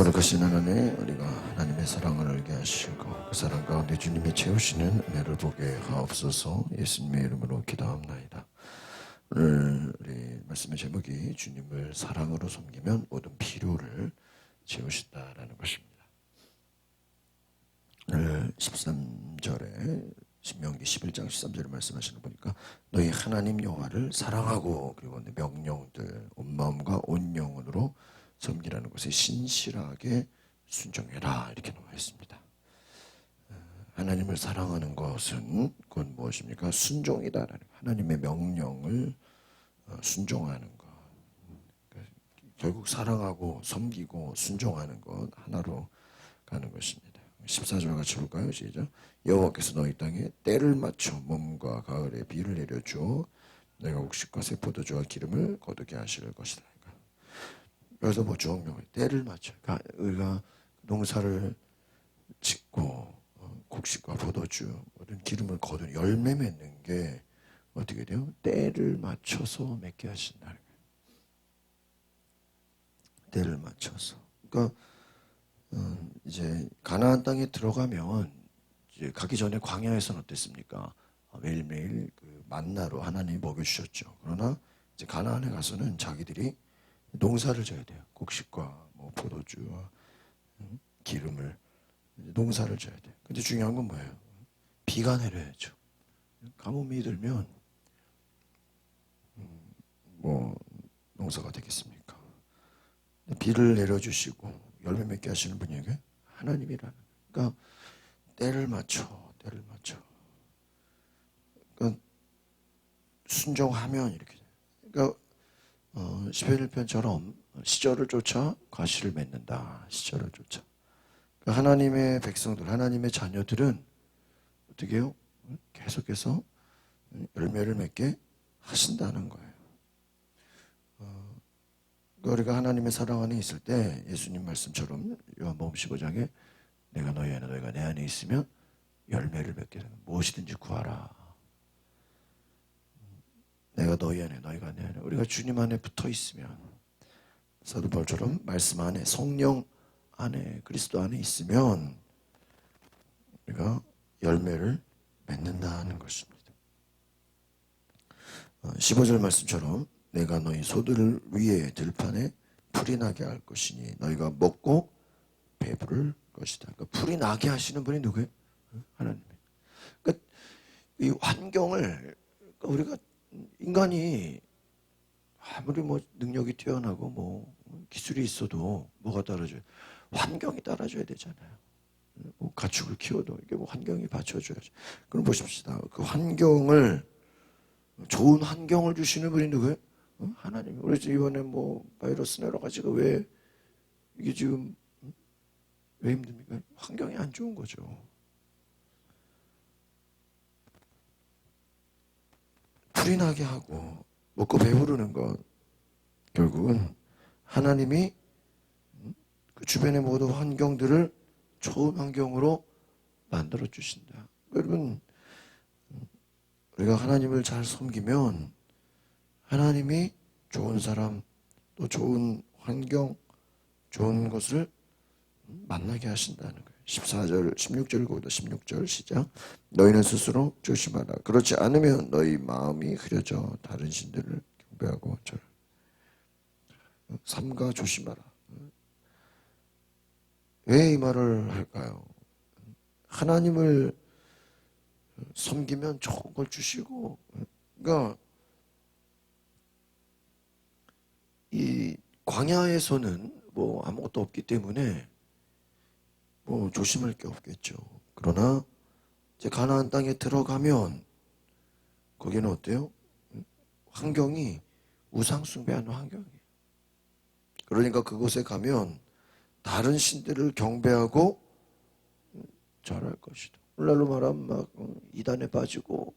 거룩하신 하나님, 우리가 하나님의 사랑을 알게 하시고 그 사랑 가운데 주님이 채우시는 은혜를 보게 하옵소서. 예수님의 이름으로 기도합나이다. 오늘 우리 말씀의 제목이 주님을 사랑으로 섬기면 모든 필요를 채우신다라는 것입니다. 오늘 13절에 신명기 11장 13절에 말씀하시는 거 보니까 너희 하나님 여호와를 사랑하고 그리고 내 명령들 온 마음과 온 영혼으로 섬기라는 것에 신실하게 순종해라 이렇게 나와 있습니다. 하나님을 사랑하는 것은 그건 무엇입니까? 순종이다라는 하나님의 명령을 순종하는 것. 결국 사랑하고 섬기고 순종하는 것 하나로 가는 것입니다. 14절 같이 볼까요? 시작. 여호와께서 너희 땅에 때를 맞춰 봄과 가을에 비를 내려주어 내가 곡식과 새 포도주와 기름을 거두게 하실 것이다. 그래서 뭐 정명을 때를 맞춰. 그러니까 우리가 농사를 짓고 곡식과 포도주 모든 기름을 거둔 열매 맺는 게 어떻게 돼요? 때를 맞춰서 맺게 하신다는 거예요. 때를 맞춰서. 그러니까 이제 가나안 땅에 들어가면 이제 가기 전에 광야에서는 어땠습니까? 매일매일 그 만나로 하나님이 먹여주셨죠. 그러나 이제 가나안에 가서는 자기들이 농사를 져야 돼요. 곡식과 뭐 포도주와 기름을 농사를 져야 돼요. 근데 중요한 건 뭐예요? 비가 내려야죠. 가뭄이 들면 뭐 농사가 되겠습니까? 비를 내려주시고 열매 맺게 하시는 분이 이게 하나님이라는. 그러니까 때를 맞춰. 그러니까 순종하면 이렇게. 그러니까 시편 1편처럼 시절을 쫓아 과실을 맺는다. 시절을 쫓아. 그러니까 하나님의 백성들, 하나님의 자녀들은 어떻게 해요? 계속해서 열매를 맺게 하신다는 거예요. 그러니까 우리가 하나님의 사랑 안에 있을 때 예수님 말씀처럼 요한복음 15장에 내가 너희 안에 너희가 내 안에 있으면 열매를 맺게 되는 무엇이든지 구하라. 내가 너희 안에 너희가 내 안에 우리가 주님 안에 붙어 있으면 사도 바울처럼 말씀 안에 성령 안에 그리스도 안에 있으면 우리가 열매를 맺는다는 것입니다. 15절 말씀처럼 내가 너희 소들 위에 들판에 풀이 나게 할 것이니 너희가 먹고 배부를 것이다. 그러니까 풀이 나게 하시는 분이 누구예요? 하나님. 그러니까 이 환경을 그러니까 우리가 인간이 아무리 뭐 능력이 뛰어나고 뭐 기술이 있어도 뭐가 따라줘요? 환경이 따라줘야 되잖아요. 뭐 가축을 키워도 이게 뭐 환경이 받쳐줘야죠. 그럼 보십시다. 그 환경을 좋은 환경을 주시는 분이 누구예요? 하나님. 우리 이번에 뭐 바이러스 내려가지고 왜 이게 지금 왜 힘듭니까? 환경이 안 좋은 거죠. 풀이 나게 하고 먹고 배부르는 것 결국은 하나님이 그 주변의 모든 환경들을 좋은 환경으로 만들어 주신다. 여러분 우리가 하나님을 잘 섬기면 하나님이 좋은 사람 또 좋은 환경 좋은 것을 만나게 하신다는 거예요. 14절 16절 거기다 16절 시작. 너희는 스스로 조심하라. 그렇지 않으면 너희 마음이 흐려져 다른 신들을 경배하고 절 삼가 조심하라. 왜 이 말을 할까요? 하나님을 섬기면 좋은 걸 주시고, 그러니까 이 광야에서는 뭐 아무것도 없기 때문에 뭐 조심할 게 없겠죠. 그러나 이제 가나안 땅에 들어가면 거기는 어때요? 환경이 우상 숭배하는 환경이에요. 그러니까 그곳에 가면 다른 신들을 경배하고 절할 것이다. 오늘날로 말하면 막 이단에 빠지고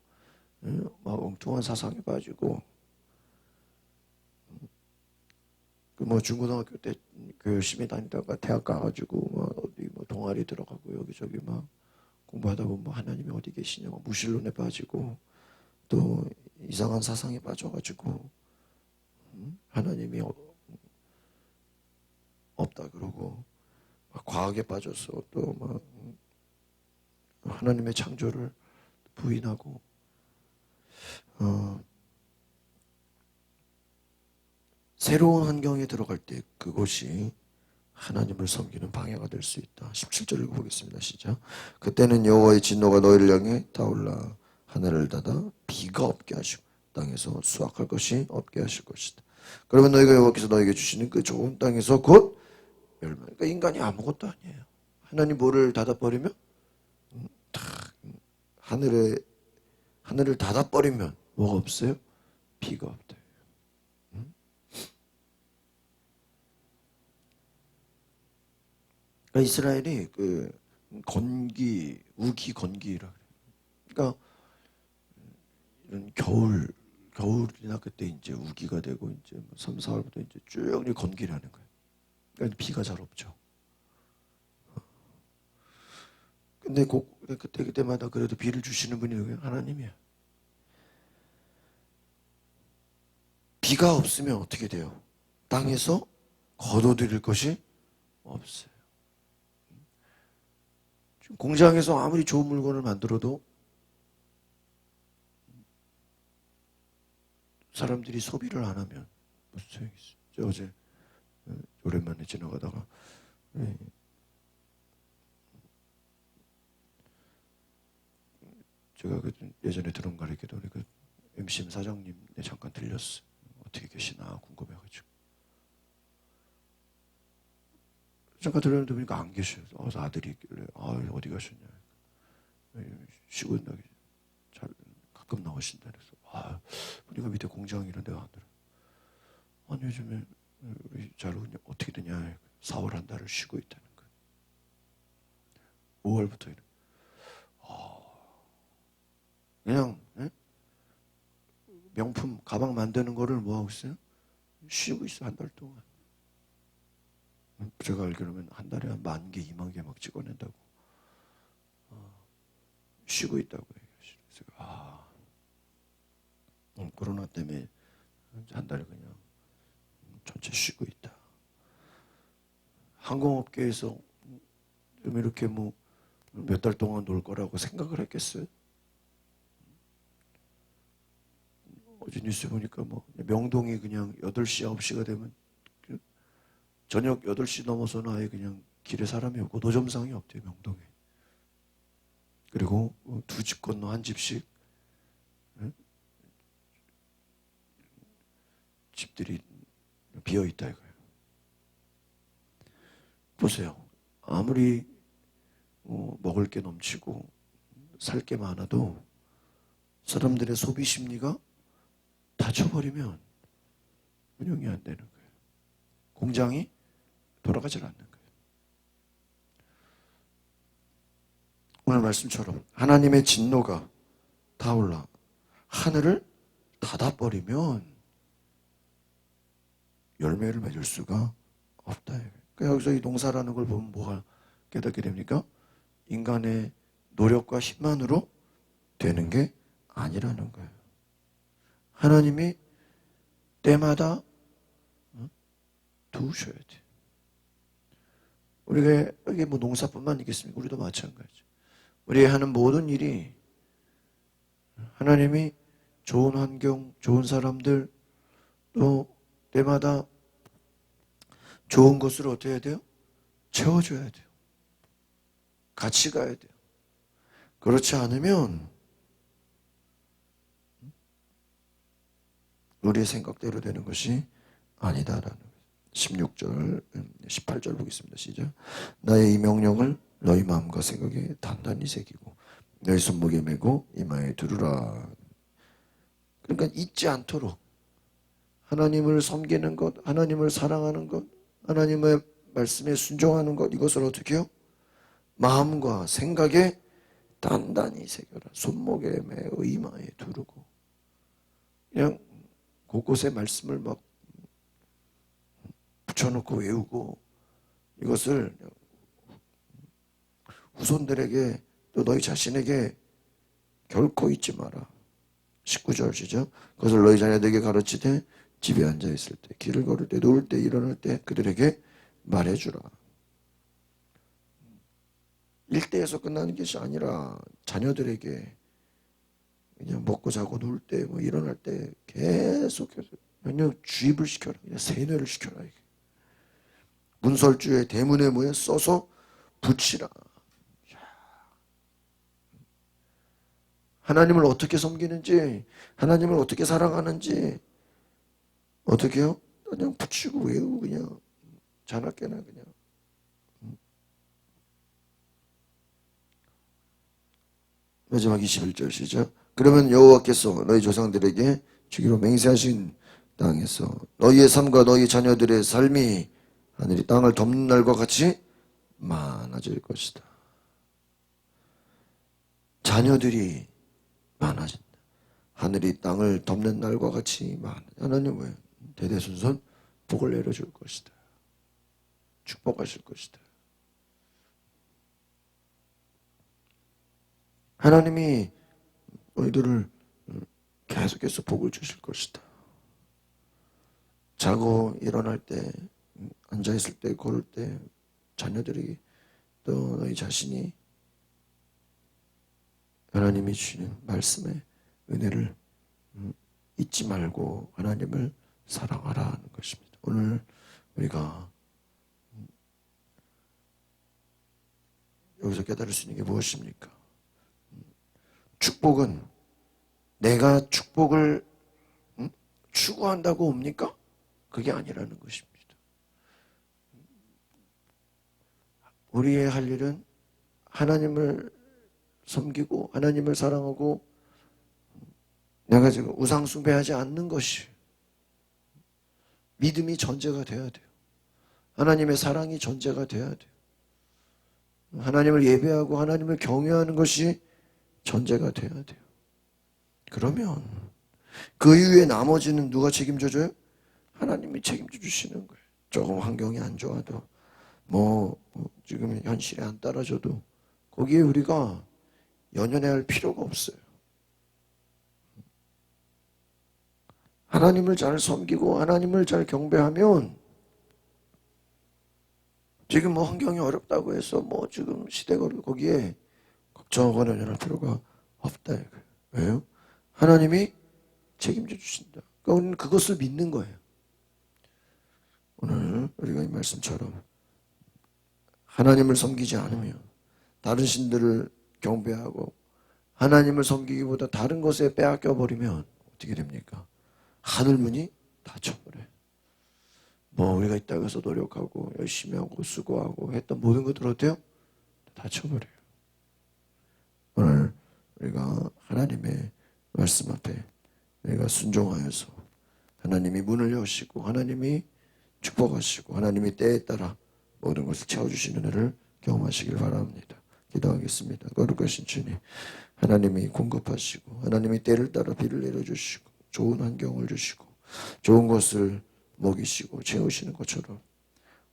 막 엉뚱한 사상에 빠지고 그 뭐 중고등학교 때 교회 열심히 다니다가 대학 가가지고 막 어디 뭐 동아리 들어가고 여기저기 막 공부하다 보면 뭐 하나님이 어디 계시냐고 무신론에 빠지고 또 이상한 사상에 빠져가지고 하나님이 없다 그러고 과학에 빠져서 또 막 하나님의 창조를 부인하고 새로운 환경에 들어갈 때 그곳이 하나님을 섬기는 방해가 될 수 있다. 17절을 보겠습니다. 시작. 그때는 여호와의 진노가 너희를 향해 타올라 하늘을 닫아 비가 없게 하시고 땅에서 수확할 것이 없게 하실 것이다. 그러면 너희가 여호와께서 너희에게 주시는 그 좋은 땅에서 곧 멸망. 그러니까 인간이 아무것도 아니에요. 하나님 뭐를 닫아버리면 하늘을 닫아버리면 뭐가 없어요? 비가 없다. 그러니까 이스라엘이 그 우기 건기라 그래요. 그러니까 이런 겨울이나 그때 이제 우기가 되고 이제 3, 4월부터 이제 쭉 건기라는 거예요. 그러니까 비가 잘 없죠. 근데 그때마다 그래도 비를 주시는 분이 누구예요? 하나님이야. 비가 없으면 어떻게 돼요? 땅에서 거둬들일 것이 없어요. 공장에서 아무리 좋은 물건을 만들어도 사람들이 소비를 안 하면 무슨 소용이 있어요. 저 어제 오랜만에 지나가다가 제가 예전에 들은 가르치던 그 MCM 사장님네 잠깐 들렸어. 어떻게 계시나 궁금해가지고 잠깐 들렸는데 보니까 안 계셔요. 아들이 있길래 어디 가셨냐. 쉬고 있나기 잘 가끔 나오신다 그래서 보니까 밑에 공장 이런 데가 안 들어. 아니 요즘에 우리 잘 어떻게 되냐. 4월 한 달을 쉬고 있다는 거예요. 5월부터 그냥 명품 가방 만드는 거를 뭐 하고 있어요? 쉬고 있어. 한 달 동안. 제가 알기로는 한 달에 한 10,000개, 20,000개 막 찍어낸다고. 쉬고 있다고 얘기하시죠. 코로나 때문에 한 달에 그냥 전체 쉬고 있다. 항공업계에서 좀 이렇게 뭐 몇 달 동안 놀 거라고 생각을 했겠어요? 어제 뉴스 보니까 뭐 명동이 그냥 8시, 9시가 되면 저녁 8시 넘어서는 아예 그냥 길에 사람이 없고 노점상이 없대요, 명동에. 그리고 2집 건너 한 집씩 집들이 비어 있다 이거예요. 보세요. 아무리 먹을 게 넘치고 살 게 많아도 사람들의 소비 심리가 닫혀버리면 운영이 안 되는 거예요. 공장이 돌아가질 않는 거예요. 오늘 말씀처럼 하나님의 진노가 타올라 하늘을 닫아버리면 열매를 맺을 수가 없다. 그러니까 여기서 이 농사라는 걸 보면 뭐가 깨닫게 됩니까? 인간의 노력과 힘만으로 되는 게 아니라는 거예요. 하나님이 때마다 도우셔야 돼요. 우리가 이게 뭐 농사뿐만 있겠습니까? 우리도 마찬가지죠. 우리가 하는 모든 일이 하나님이 좋은 환경, 좋은 사람들, 또 때마다 좋은 것으로 어떻게 해야 돼요? 채워줘야 돼요. 같이 가야 돼요. 그렇지 않으면 우리의 생각대로 되는 것이 아니다라는 거예요. 16절, 18절 보겠습니다. 시작. 나의 이 명령을 너희 마음과 생각에 단단히 새기고 너희 손목에 메고 이마에 두르라. 그러니까 잊지 않도록 하나님을 섬기는 것, 하나님을 사랑하는 것, 하나님의 말씀에 순종하는 것, 이것을 어떻게 해요? 마음과 생각에 단단히 새겨라. 손목에 메고 이마에 두르고. 그냥 곳곳에 말씀을 막 붙여놓고 외우고 이것을 후손들에게 또 너희 자신에게 결코 잊지 마라. 19절 시작. 그것을 너희 자녀들에게 가르치되 집에 앉아있을 때, 길을 걸을 때, 누울 때, 일어날 때 그들에게 말해주라. 일대에서 끝나는 것이 아니라 자녀들에게 그냥 먹고 자고 놀 때 뭐 일어날 때 계속해서 그냥 주입을 시켜라. 그냥 세뇌를 시켜라. 이게. 문설주에 대문에 뭐에 써서 붙이라. 하나님을 어떻게 섬기는지, 하나님을 어떻게 사랑하는지, 어떻게요? 그냥 붙이고 외우고 그냥 자나깨나 그냥. 마지막 21절 시작. 그러면 여호와께서 너희 조상들에게 주기로 맹세하신 땅에서 너희의 삶과 너희 자녀들의 삶이 하늘이 땅을 덮는 날과 같이 많아질 것이다. 자녀들이 많아진다. 하늘이 땅을 덮는 날과 같이 많아. 하나님은 대대손손 복을 내려줄 것이다. 축복하실 것이다. 하나님이 너희들을 계속해서 복을 주실 것이다. 자고 일어날 때, 앉아있을 때, 걸을 때 자녀들이 또 너희 자신이 하나님이 주시는 말씀의 은혜를 잊지 말고 하나님을 사랑하라 하는 것입니다. 오늘 우리가 여기서 깨달을 수 있는 게 무엇입니까? 축복은 내가 축복을 추구한다고 옵니까? 그게 아니라는 것입니다. 우리의 할 일은 하나님을 섬기고 하나님을 사랑하고 내가 지금 우상 숭배하지 않는 것이 믿음이 전제가 되어야 돼요. 하나님의 사랑이 전제가 되어야 돼요. 하나님을 예배하고 하나님을 경외하는 것이 전제가 되어야 돼요. 그러면 그 이후에 나머지는 누가 책임져 줘요? 하나님이 책임져 주시는 거예요. 조금 환경이 안 좋아도 뭐 지금 현실에 안 따라줘도 거기에 우리가 연연해야 할 필요가 없어요. 하나님을 잘 섬기고 하나님을 잘 경배하면 지금 뭐 환경이 어렵다고 해서 뭐 지금 시대가 거기에 걱정하거나 연연할 필요가 없다. 왜요? 하나님이 책임져 주신다. 그러니까 우리는 그것을 믿는 거예요. 오늘 우리가 이 말씀처럼 하나님을 섬기지 않으면 다른 신들을 경배하고 하나님을 섬기기보다 다른 것에 빼앗겨 버리면 어떻게 됩니까? 하늘문이 닫혀버려요. 뭐 우리가 있다고 해서 노력하고 열심히 하고 수고하고 했던 모든 것들 어때요? 닫혀버려요. 오늘 우리가 하나님의 말씀 앞에 우리가 순종하여서 하나님이 문을 여시고 하나님이 축복하시고 하나님이 때에 따라 모든 것을 채워주시는 은혜를 경험하시길 바랍니다. 기도하겠습니다. 거룩하신 주님, 하나님이 공급하시고 하나님이 때를 따라 비를 내려주시고 좋은 환경을 주시고 좋은 것을 먹이시고 채우시는 것처럼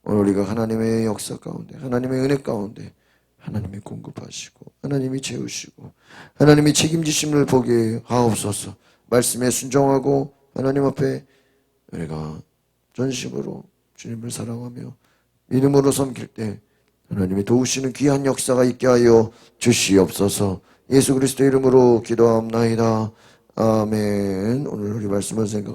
오늘 우리가 하나님의 역사 가운데 하나님의 은혜 가운데 하나님이 공급하시고 하나님이 채우시고 하나님이 책임지심을 보게 하옵소서. 말씀에 순종하고 하나님 앞에 우리가 전심으로 주님을 사랑하며 믿음으로 섬길 때 하나님이 도우시는 귀한 역사가 있게 하여 주시옵소서. 예수 그리스도 이름으로 기도합나이다. 아멘. 오늘 우리 말씀을 생각